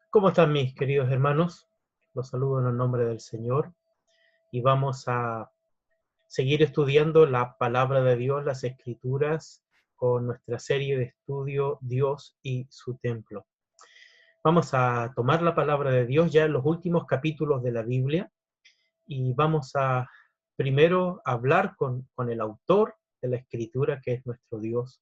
¿Cómo están mis queridos hermanos? Los saludo en el nombre del Señor y vamos a seguir estudiando la palabra de Dios, las Escrituras, con nuestra serie de estudio Dios y su templo. Vamos a tomar la palabra de Dios ya en los últimos capítulos de la Biblia y vamos a primero hablar con el autor de la Escritura, que es nuestro Dios,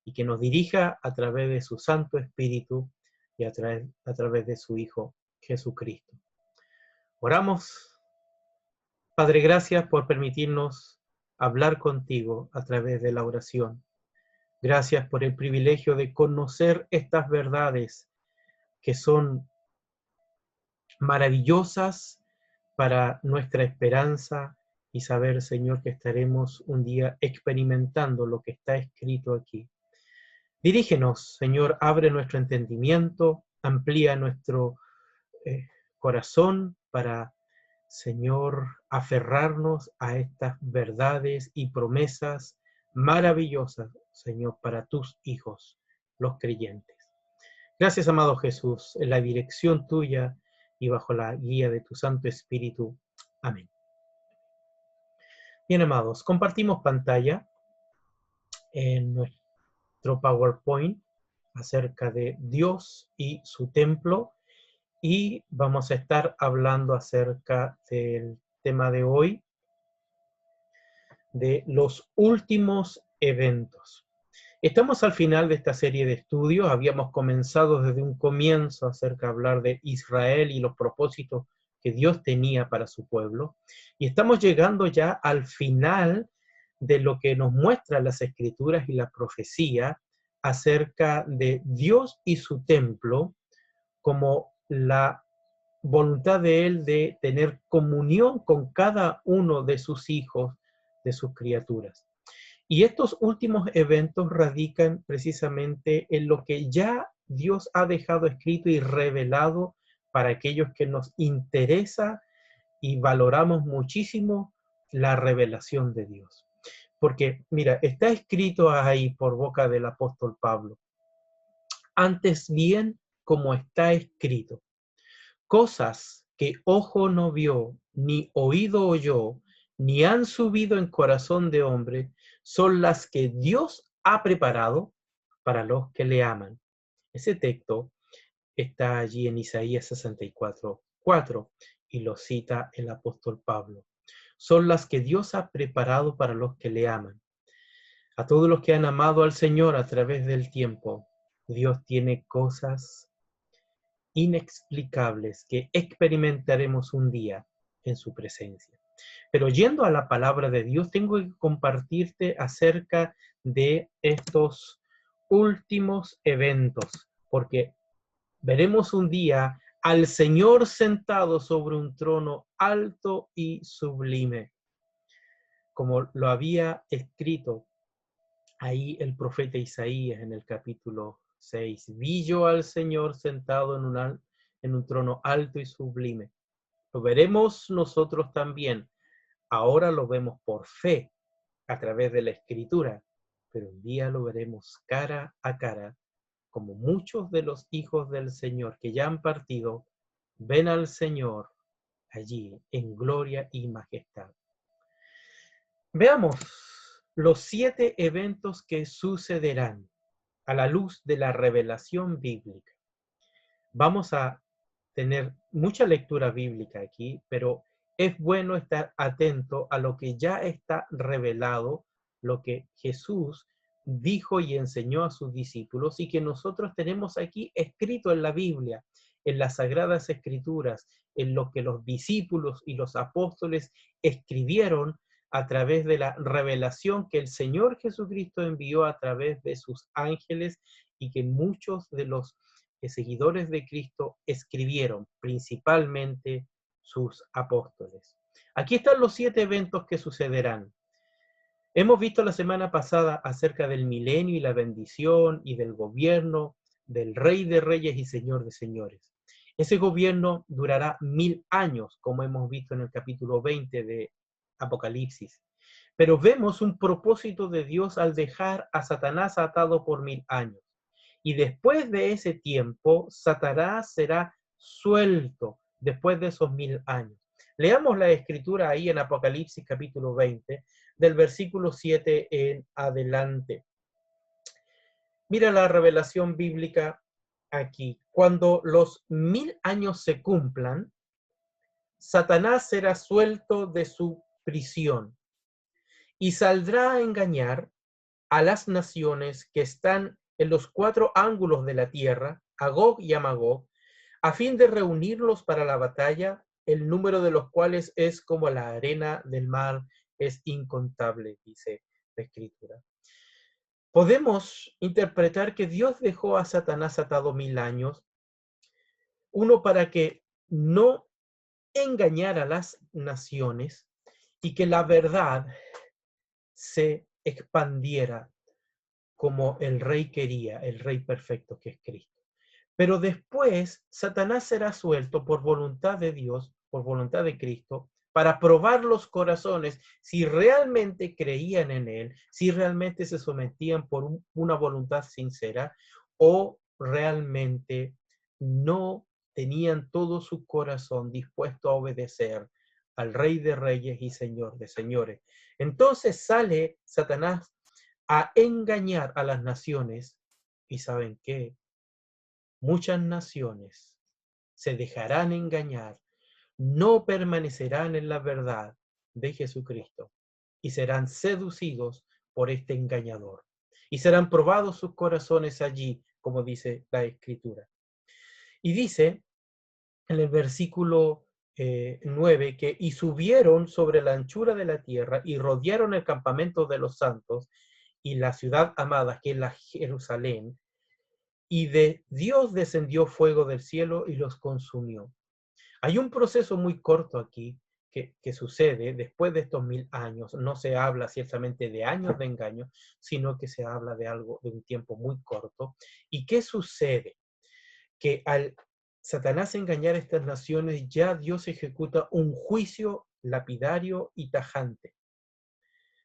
y que nos dirija a través de su Santo Espíritu y a través de su Hijo Jesucristo. Oramos. Padre, gracias por permitirnos hablar contigo a través de la oración. Gracias por el privilegio de conocer estas verdades que son maravillosas para nuestra esperanza y saber, Señor, que estaremos un día experimentando lo que está escrito aquí. Dirígenos, Señor, abre nuestro entendimiento, amplía nuestro corazón para, Señor, aferrarnos a estas verdades y promesas maravillosas, Señor, para tus hijos, los creyentes. Gracias, amado Jesús, en la dirección tuya y bajo la guía de tu Santo Espíritu. Amén. Bien, amados, compartimos pantalla en nuestro PowerPoint acerca de Dios y su templo. Y vamos a estar hablando acerca del tema de hoy, de los últimos eventos. Estamos al final de esta serie de estudios. Habíamos comenzado desde un comienzo acerca de hablar de Israel y los propósitos que Dios tenía para su pueblo. Y estamos llegando ya al final de lo que nos muestran las Escrituras y la profecía acerca de Dios y su templo como la voluntad de Él de tener comunión con cada uno de sus hijos, de sus criaturas. Y estos últimos eventos radican precisamente en lo que ya Dios ha dejado escrito y revelado para aquellos que nos interesa y valoramos muchísimo la revelación de Dios. Porque, mira, está escrito ahí por boca del apóstol Pablo, antes bien como está escrito, cosas que ojo no vio, ni oído oyó, ni han subido en corazón de hombre, son las que Dios ha preparado para los que le aman. Ese texto está allí en Isaías 64:4 y lo cita el apóstol Pablo. Son las que Dios ha preparado para los que le aman. A todos los que han amado al Señor a través del tiempo, Dios tiene cosas inexplicables que experimentaremos un día en su presencia. Pero yendo a la palabra de Dios, tengo que compartirte acerca de estos últimos eventos, porque veremos un día al Señor sentado sobre un trono alto y sublime, como lo había escrito ahí el profeta Isaías en el capítulo 6. Vi yo al Señor sentado en un trono alto y sublime. Lo veremos nosotros también. Ahora lo vemos por fe, a través de la Escritura, pero un día lo veremos cara a cara, como muchos de los hijos del Señor que ya han partido, ven al Señor allí en gloria y majestad. Veamos los 7 eventos que sucederán a la luz de la revelación bíblica. Vamos a tener mucha lectura bíblica aquí, pero es bueno estar atento a lo que ya está revelado, lo que Jesús dijo y enseñó a sus discípulos y que nosotros tenemos aquí escrito en la Biblia, en las Sagradas Escrituras, en lo que los discípulos y los apóstoles escribieron a través de la revelación que el Señor Jesucristo envió a través de sus ángeles y que muchos de los seguidores de Cristo escribieron, principalmente sus apóstoles. Aquí están los 7 eventos que sucederán. Hemos visto la semana pasada acerca del milenio y la bendición y del gobierno del Rey de Reyes y Señor de Señores. Ese gobierno durará 1000 años, como hemos visto en el capítulo 20 de Apocalipsis. Pero vemos un propósito de Dios al dejar a Satanás atado por 1000 años. Y después de ese tiempo, Satanás será suelto después de esos 1000 años. Leamos la escritura ahí en Apocalipsis capítulo 20, del versículo 7 en adelante. Mira la revelación bíblica aquí. Cuando los 1000 años se cumplan, Satanás será suelto de su prisión y saldrá a engañar a las naciones que están en los 4 ángulos de la tierra, a Gog y a Magog, a fin de reunirlos para la batalla, el número de los cuales es como la arena del mar, es incontable, dice la Escritura. Podemos interpretar que Dios dejó a Satanás atado 1000 años, uno para que no engañara a las naciones y que la verdad se expandiera como el rey quería, el rey perfecto que es Cristo. Pero después Satanás será suelto por voluntad de Dios, por voluntad de Cristo, para probar los corazones si realmente creían en Él, si realmente se sometían por una voluntad sincera o realmente no tenían todo su corazón dispuesto a obedecer al Rey de Reyes y Señor de Señores. Entonces sale Satanás a engañar a las naciones y ¿saben qué? Muchas naciones se dejarán engañar, no permanecerán en la verdad de Jesucristo y serán seducidos por este engañador. Y serán probados sus corazones allí, como dice la Escritura. Y dice en el versículo 9 que y subieron sobre la anchura de la tierra y rodearon el campamento de los santos y la ciudad amada, que es la Jerusalén, y de Dios descendió fuego del cielo y los consumió. Hay un proceso muy corto aquí que sucede después de estos 1000 años. No se habla ciertamente de años de engaño, sino que se habla de algo, de un tiempo muy corto. ¿Y qué sucede? Que al Satanás engañar a estas naciones, ya Dios ejecuta un juicio lapidario y tajante.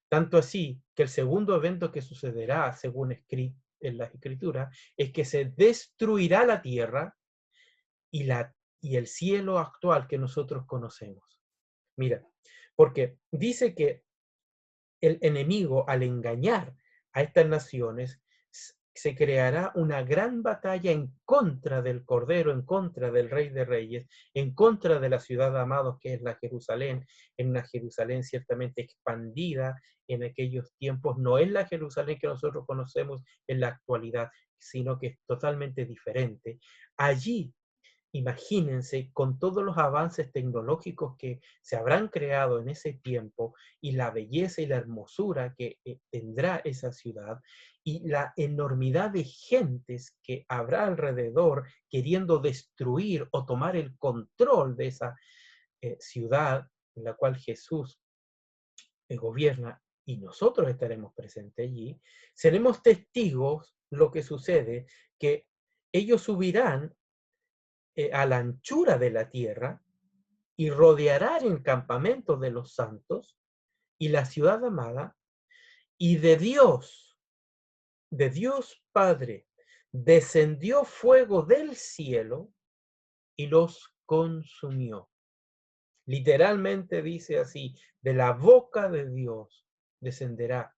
Tanto así que el segundo evento que sucederá, según en la Escritura, es que se destruirá la tierra y el cielo actual que nosotros conocemos. Mira, porque dice que el enemigo, al engañar a estas naciones, se creará una gran batalla en contra del Cordero, en contra del Rey de Reyes, en contra de la ciudad amados que es la Jerusalén, en una Jerusalén ciertamente expandida en aquellos tiempos. No es la Jerusalén que nosotros conocemos en la actualidad, sino que es totalmente diferente. Allí, imagínense, con todos los avances tecnológicos que se habrán creado en ese tiempo y la belleza y la hermosura que tendrá esa ciudad y la enormidad de gentes que habrá alrededor queriendo destruir o tomar el control de esa ciudad en la cual Jesús gobierna y nosotros estaremos presentes allí, seremos testigos lo que sucede, que ellos subirán a la anchura de la tierra y rodeará el campamento de los santos y la ciudad amada, y de Dios Padre, descendió fuego del cielo y los consumió. Literalmente dice así, de la boca de Dios descenderá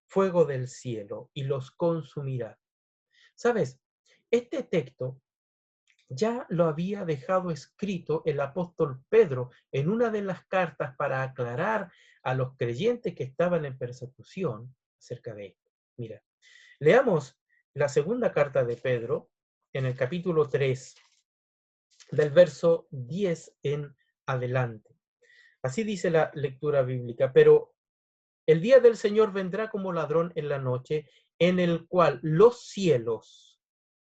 fuego del cielo y los consumirá. ¿Sabes? Este texto ya lo había dejado escrito el apóstol Pedro en una de las cartas para aclarar a los creyentes que estaban en persecución acerca de esto. Mira, leamos la segunda carta de Pedro en el capítulo 3, del verso 10 en adelante. Así dice la lectura bíblica, pero el día del Señor vendrá como ladrón en la noche, en el cual los cielos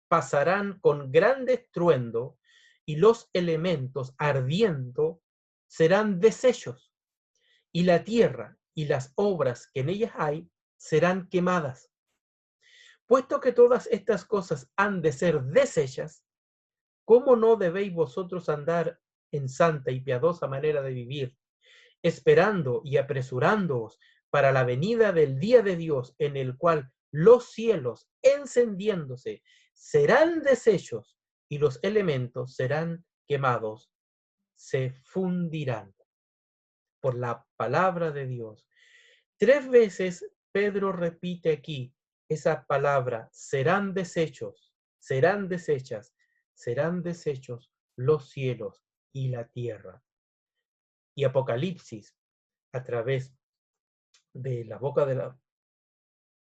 pasarán con gran estruendo y los elementos ardiendo serán deshechos, y la tierra y las obras que en ellas hay serán quemadas. Puesto que todas estas cosas han de ser deshechas, ¿cómo no debéis vosotros andar en santa y piadosa manera de vivir, esperando y apresurándoos para la venida del día de Dios, en el cual los cielos, encendiéndose, serán deshechos y los elementos serán quemados, se fundirán por la palabra de Dios. 3 veces Pedro repite aquí esa palabra, serán deshechos, serán deshechas, serán deshechos los cielos y la tierra. Y Apocalipsis, a través de la boca del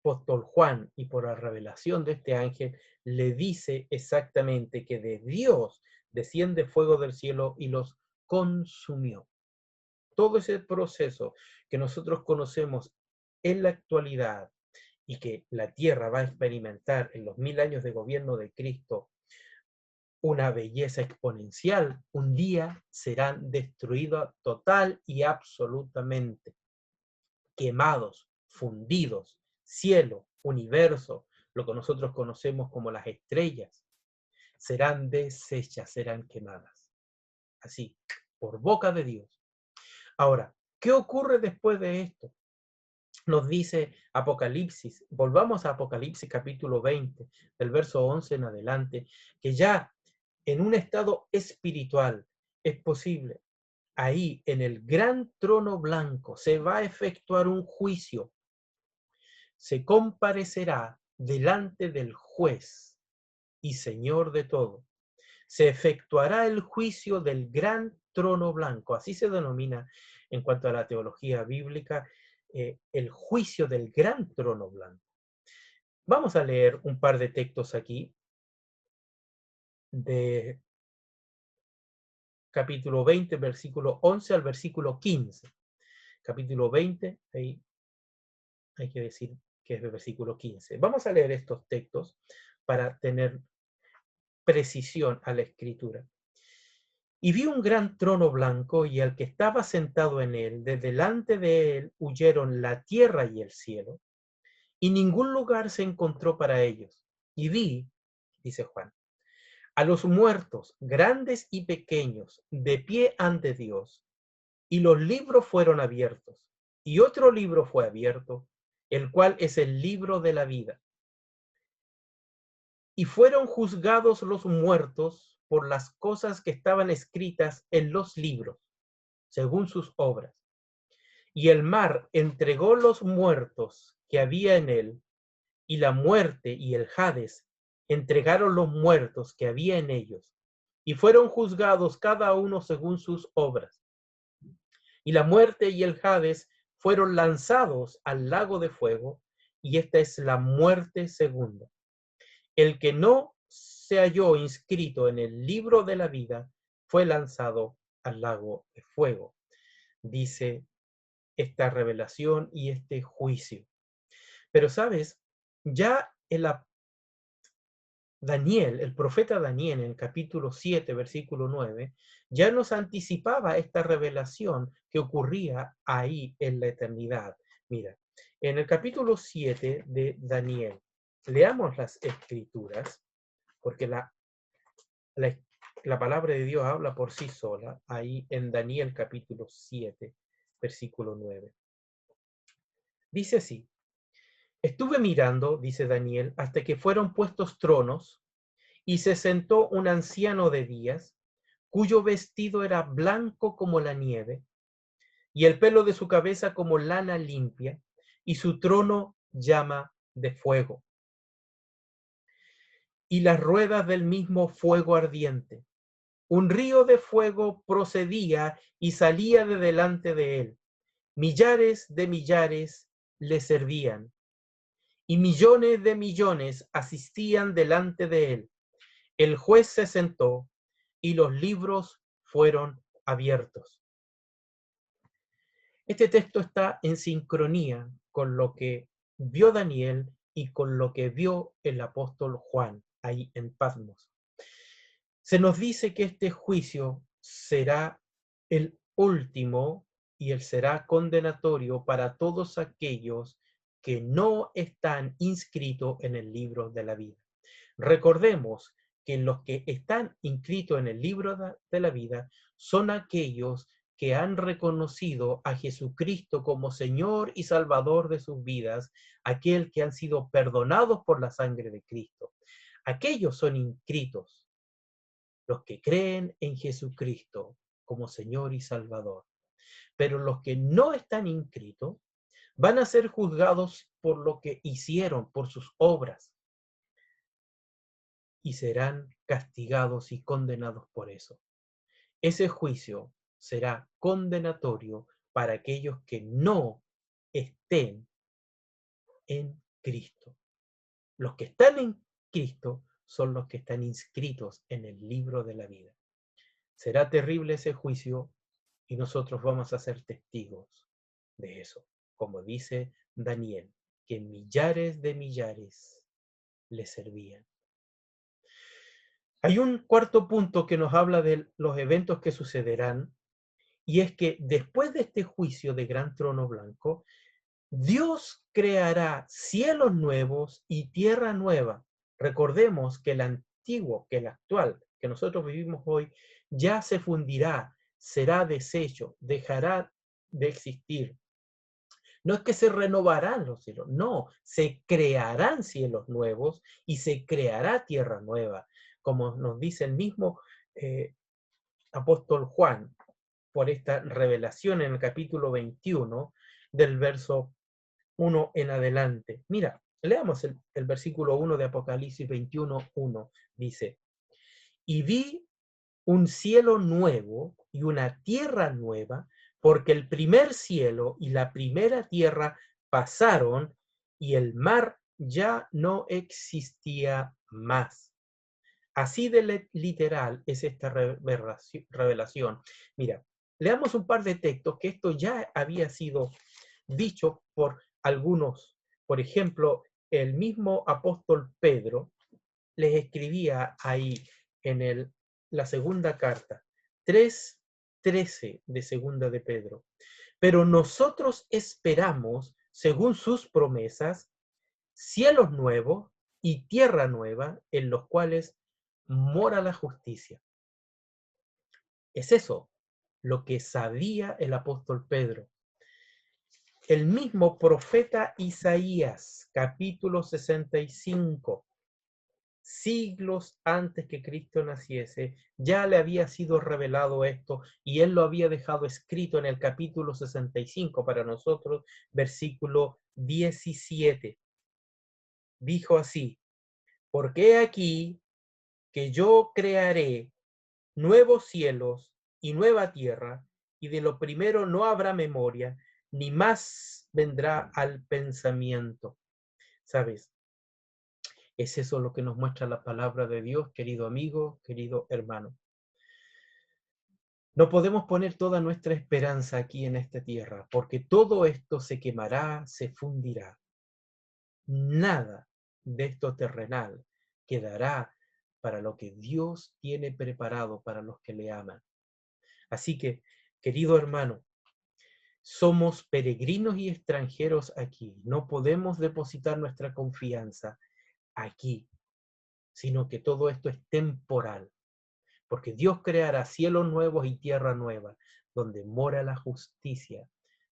apóstol Juan y por la revelación de este ángel, le dice exactamente que de Dios desciende fuego del cielo y los consumió. Todo ese proceso que nosotros conocemos en la actualidad y que la tierra va a experimentar en los 1000 años de gobierno de Cristo, una belleza exponencial, un día serán destruidos total y absolutamente, quemados, fundidos, cielo, universo, lo que nosotros conocemos como las estrellas, serán deshechas, serán quemadas. Así, por boca de Dios. Ahora, ¿qué ocurre después de esto? Nos dice Apocalipsis, volvamos a Apocalipsis capítulo 20, del verso 11 en adelante, que ya en un estado espiritual es posible. Ahí en el gran trono blanco se va a efectuar un juicio. Se comparecerá delante del juez y Señor de todo. Se efectuará el juicio del gran trono blanco, así se denomina en cuanto a la teología bíblica, el juicio del gran trono blanco. Vamos a leer un par de textos aquí, de capítulo 20, versículo 11 al versículo 15. Capítulo 20, ahí hay que decir que es el versículo 15. Vamos a leer estos textos para tener precisión a la escritura. Y vi un gran trono blanco y al que estaba sentado en él, de delante de él huyeron la tierra y el cielo, y ningún lugar se encontró para ellos. Y vi, dice Juan, a los muertos, grandes y pequeños, de pie ante Dios, y los libros fueron abiertos, y otro libro fue abierto, el cual es el libro de la vida. Y fueron juzgados los muertos por las cosas que estaban escritas en los libros, según sus obras. Y el mar entregó los muertos que había en él, y la muerte y el Hades entregaron los muertos que había en ellos, y fueron juzgados cada uno según sus obras. Y la muerte y el Hades fueron lanzados al lago de fuego, y esta es la muerte segunda. El que no se halló inscrito en el libro de la vida fue lanzado al lago de fuego. Dice esta revelación y este juicio. Pero sabes, ya Daniel, el profeta Daniel, en el capítulo 7, versículo 9, ya nos anticipaba esta revelación que ocurría ahí en la eternidad. Mira, en el capítulo 7 de Daniel, leamos las escrituras, porque la palabra de Dios habla por sí sola, ahí en Daniel capítulo 7, versículo 9. Dice así: estuve mirando, dice Daniel, hasta que fueron puestos tronos, y se sentó un anciano de días, cuyo vestido era blanco como la nieve, y el pelo de su cabeza como lana limpia, y su trono llama de fuego, y las ruedas del mismo fuego ardiente. Un río de fuego procedía y salía de delante de él. Millares de millares le servían, y millones de millones asistían delante de él. El juez se sentó y los libros fueron abiertos. Este texto está en sincronía con lo que vio Daniel y con lo que vio el apóstol Juan ahí en Patmos. Se nos dice que este juicio será el último y él será condenatorio para todos aquellos que no están inscritos en el libro de la vida. Recordemos que los que están inscritos en el libro de la vida son aquellos que han reconocido a Jesucristo como Señor y Salvador de sus vidas, aquel que han sido perdonados por la sangre de Cristo. Aquellos son inscritos. los que creen en Jesucristo como Señor y Salvador. Pero los que no están inscritos van a ser juzgados por lo que hicieron, por sus obras, y serán castigados y condenados por eso. Ese juicio será condenatorio para aquellos que no estén en Cristo. Los que están en Cristo son los que están inscritos en el libro de la vida. Será terrible ese juicio y nosotros vamos a ser testigos de eso. Como dice Daniel, que millares de millares le servían. Hay un cuarto punto que nos habla de los eventos que sucederán, y es que después de este juicio de gran trono blanco, Dios creará cielos nuevos y tierra nueva. Recordemos que el antiguo, que el actual, que nosotros vivimos hoy, ya se fundirá, será deshecho, dejará de existir. No es que se renovarán los cielos, no, se crearán cielos nuevos y se creará tierra nueva, como nos dice el mismo apóstol Juan, por esta revelación en el capítulo 21 del verso 1 en adelante. Mira, leamos el versículo 1 de Apocalipsis 21:1. Dice, y vi un cielo nuevo y una tierra nueva, porque el primer cielo y la primera tierra pasaron y el mar ya no existía más. Así de literal es esta revelación. Mira, leamos un par de textos que esto ya había sido dicho por algunos. Por ejemplo, el mismo apóstol Pedro les escribía ahí en la segunda carta, 3:13 de segunda de Pedro. Pero nosotros esperamos, según sus promesas, cielos nuevos y tierra nueva en los cuales mora la justicia. Es eso lo que sabía el apóstol Pedro. El mismo profeta Isaías, capítulo 65, siglos antes que Cristo naciese, ya le había sido revelado esto y él lo había dejado escrito en el capítulo 65 para nosotros, versículo 17. Dijo así, porque he aquí que yo crearé nuevos cielos y nueva tierra, y de lo primero no habrá memoria, ni más vendrá al pensamiento. ¿Sabes? Es eso lo que nos muestra la palabra de Dios, querido amigo, querido hermano. No podemos poner toda nuestra esperanza aquí en esta tierra, porque todo esto se quemará, se fundirá. Nada de esto terrenal quedará para lo que Dios tiene preparado para los que le aman. Así que, querido hermano, somos peregrinos y extranjeros aquí. No podemos depositar nuestra confianza aquí, sino que todo esto es temporal, porque Dios creará cielos nuevos y tierra nueva, donde mora la justicia,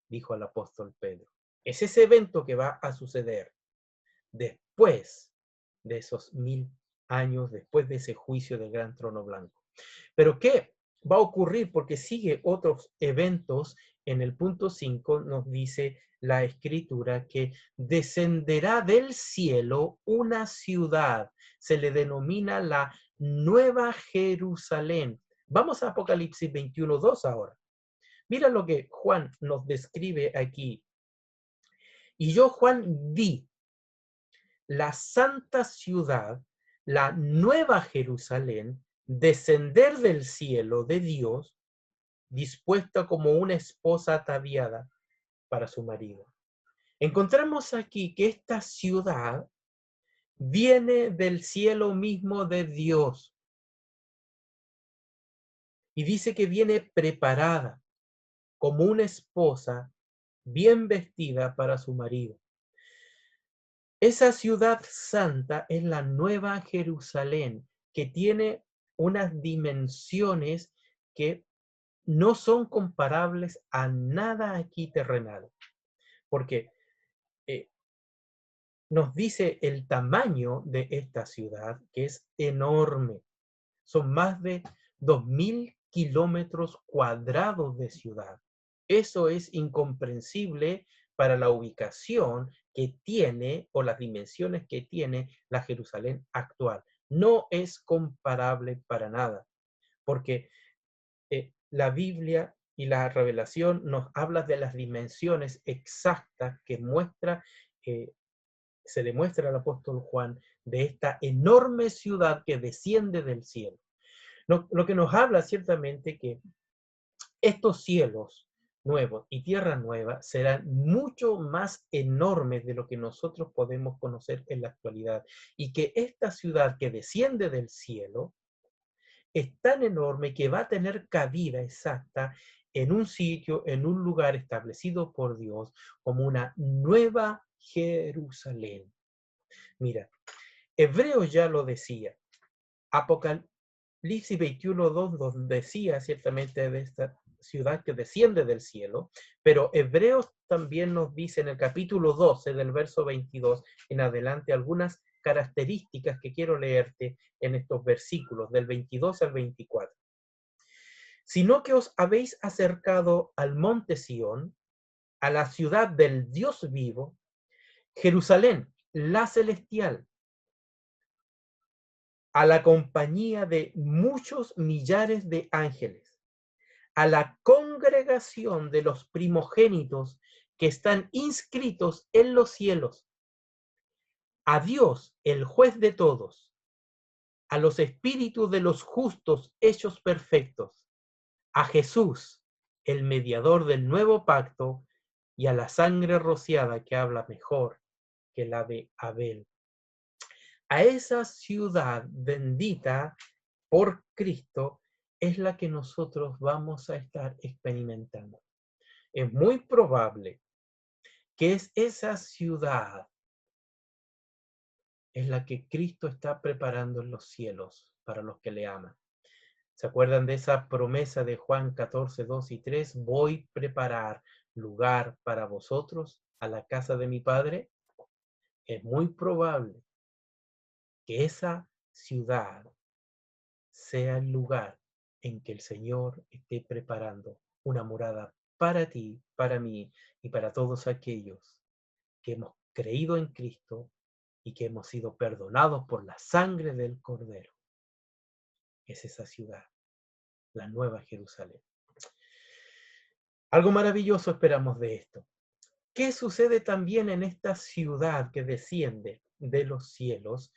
dijo el apóstol Pedro. Es ese evento que va a suceder después de esos 1000 años, después de ese juicio del gran trono blanco. Pero ¿qué va a ocurrir? Porque sigue otros eventos. En el punto 5 nos dice la escritura que descenderá del cielo una ciudad, se le denomina la Nueva Jerusalén. Vamos a Apocalipsis 21:2 ahora. Mira lo que Juan nos describe aquí. Y yo, Juan, vi la santa ciudad, la Nueva Jerusalén, descender del cielo de Dios, dispuesta como una esposa ataviada para su marido. Encontramos aquí que esta ciudad viene del cielo mismo de Dios y dice que viene preparada como una esposa bien vestida para su marido. Esa ciudad santa es la Nueva Jerusalén, que tiene unas dimensiones que no son comparables a nada aquí terrenal, porque nos dice el tamaño de esta ciudad, que es enorme. Son más de 2.000 kilómetros cuadrados de ciudad. Eso es incomprensible para la ubicación que tiene o las dimensiones que tiene la Jerusalén actual. No es comparable para nada, porque la Biblia y la revelación nos habla de las dimensiones exactas que se le muestra al apóstol Juan de esta enorme ciudad que desciende del cielo. Lo que nos habla ciertamente que estos cielos nuevos y tierra nueva serán mucho más enormes de lo que nosotros podemos conocer en la actualidad, y que esta ciudad que desciende del cielo es tan enorme que va a tener cabida exacta en un sitio, en un lugar establecido por Dios como una nueva Jerusalén. Mira, Hebreos ya lo decía, Apocalipsis 21:2 decía ciertamente de esta ciudad que desciende del cielo, pero Hebreos también nos dice en el capítulo 12 del verso 22 en adelante algunas características que quiero leerte en estos versículos del 22 al 24. Sino que os habéis acercado al monte Sión, a la ciudad del Dios vivo, Jerusalén, la celestial, a la compañía de muchos millares de ángeles, a la congregación de los primogénitos que están inscritos en los cielos, a Dios, el juez de todos, a los espíritus de los justos hechos perfectos, a Jesús, el mediador del nuevo pacto, y a la sangre rociada que habla mejor que la de Abel. A esa ciudad bendita por Cristo es la que nosotros vamos a estar experimentando. Es muy probable que es esa ciudad es la que Cristo está preparando en los cielos para los que le aman. ¿Se acuerdan de esa promesa de Juan 14:2 y 3? Voy a preparar lugar para vosotros a la casa de mi Padre. Es muy probable que esa ciudad sea el lugar en que el Señor esté preparando una morada para ti, para mí y para todos aquellos que hemos creído en Cristo y que hemos sido perdonados por la sangre del Cordero. Es esa ciudad, la Nueva Jerusalén. Algo maravilloso esperamos de esto. ¿Qué sucede también en esta ciudad que desciende de los cielos?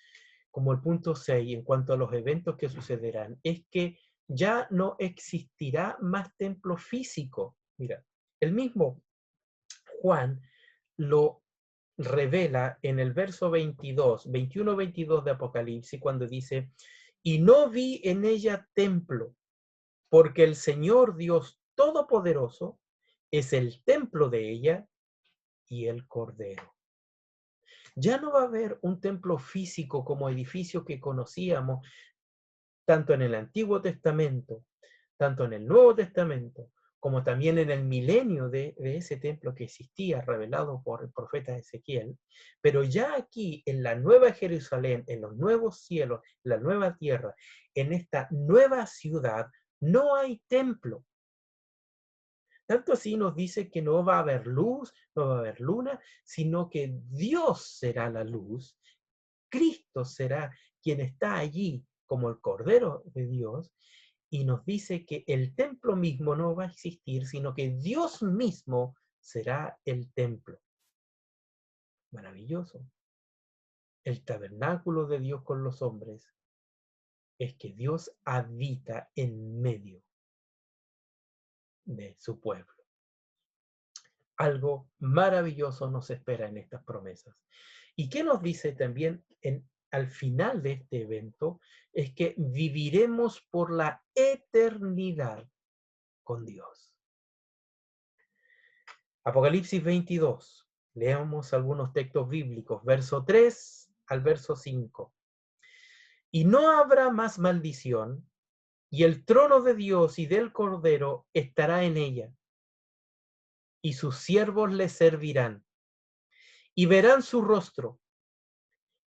Como el punto 6, en cuanto a los eventos que sucederán, es que ya no existirá más templo físico. Mira, el mismo Juan lo revela en el verso 21-22 de Apocalipsis, cuando dice, y no vi en ella templo, porque el Señor Dios Todopoderoso es el templo de ella y el Cordero. Ya no va a haber un templo físico como edificio que conocíamos tanto en el Antiguo Testamento, tanto en el Nuevo Testamento, como también en el milenio de ese templo que existía, revelado por el profeta Ezequiel. Pero ya aquí, en la Nueva Jerusalén, en los nuevos cielos, la nueva tierra, en esta nueva ciudad, no hay templo. Tanto así nos dice que no va a haber luz, no va a haber luna, sino que Dios será la luz, Cristo será quien está allí como el Cordero de Dios, y nos dice que el templo mismo no va a existir, sino que Dios mismo será el templo. Maravilloso. El tabernáculo de Dios con los hombres es que Dios habita en medio de su pueblo. Algo maravilloso nos espera en estas promesas. ¿Y qué nos dice también al final de este evento? Es que viviremos por la eternidad con Dios. Apocalipsis 22. Leamos algunos textos bíblicos, verso 3 al verso 5. Y no habrá más maldición, y el trono de Dios y del Cordero estará en ella, y sus siervos le servirán, y verán su rostro,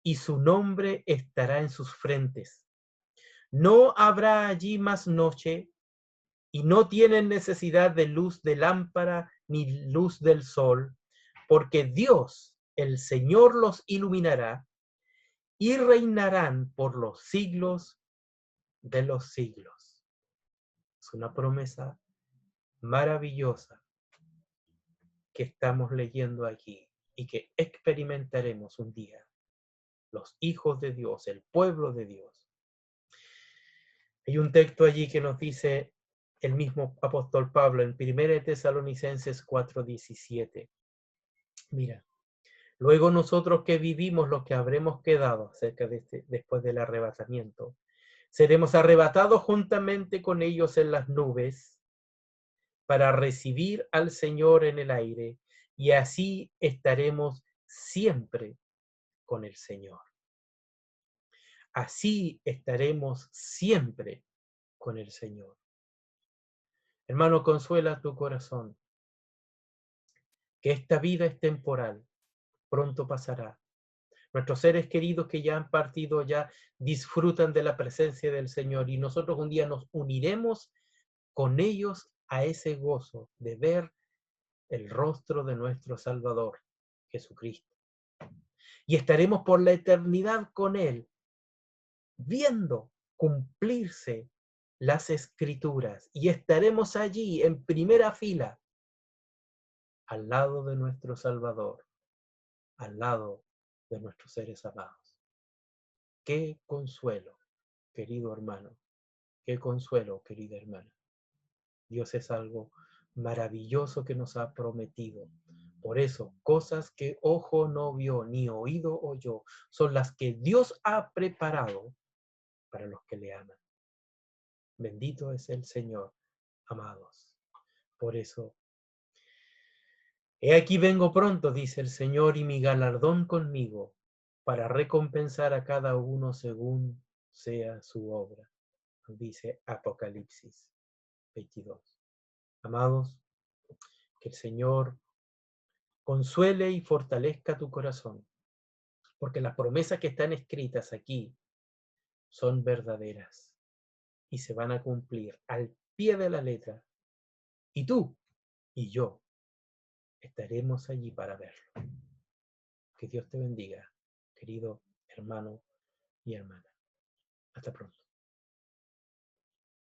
y su nombre estará en sus frentes. No habrá allí más noche y no tienen necesidad de luz de lámpara ni luz del sol, porque Dios, el Señor, los iluminará y reinarán por los siglos de los siglos. Es una promesa maravillosa que estamos leyendo aquí y que experimentaremos un día. Los hijos de Dios, el pueblo de Dios. Hay un texto allí que nos dice el mismo apóstol Pablo en 1 Tesalonicenses 4:17. Mira, luego nosotros que vivimos, los que habremos quedado después del arrebatamiento, seremos arrebatados juntamente con ellos en las nubes para recibir al Señor en el aire, y así estaremos siempre con el Señor. Así estaremos siempre con el Señor. Hermano, consuela tu corazón, que esta vida es temporal, pronto pasará. Nuestros seres queridos que ya han partido ya disfrutan de la presencia del Señor y nosotros un día nos uniremos con ellos a ese gozo de ver el rostro de nuestro Salvador, Jesucristo. Y estaremos por la eternidad con Él, viendo cumplirse las Escrituras y estaremos allí en primera fila, al lado de nuestro Salvador, al lado de nuestros seres amados. Qué consuelo, querido hermano, qué consuelo, querida hermana. Dios es algo maravilloso que nos ha prometido. Por eso, cosas que ojo no vio ni oído oyó, son las que Dios ha preparado para los que le aman. Bendito es el Señor, amados. Por eso, he aquí vengo pronto, dice el Señor, y mi galardón conmigo, para recompensar a cada uno según sea su obra, dice Apocalipsis 22. Amados, que el Señor consuele y fortalezca tu corazón, porque las promesas que están escritas aquí son verdaderas y se van a cumplir al pie de la letra. Y tú y yo estaremos allí para verlo. Que Dios te bendiga, querido hermano y hermana. Hasta pronto.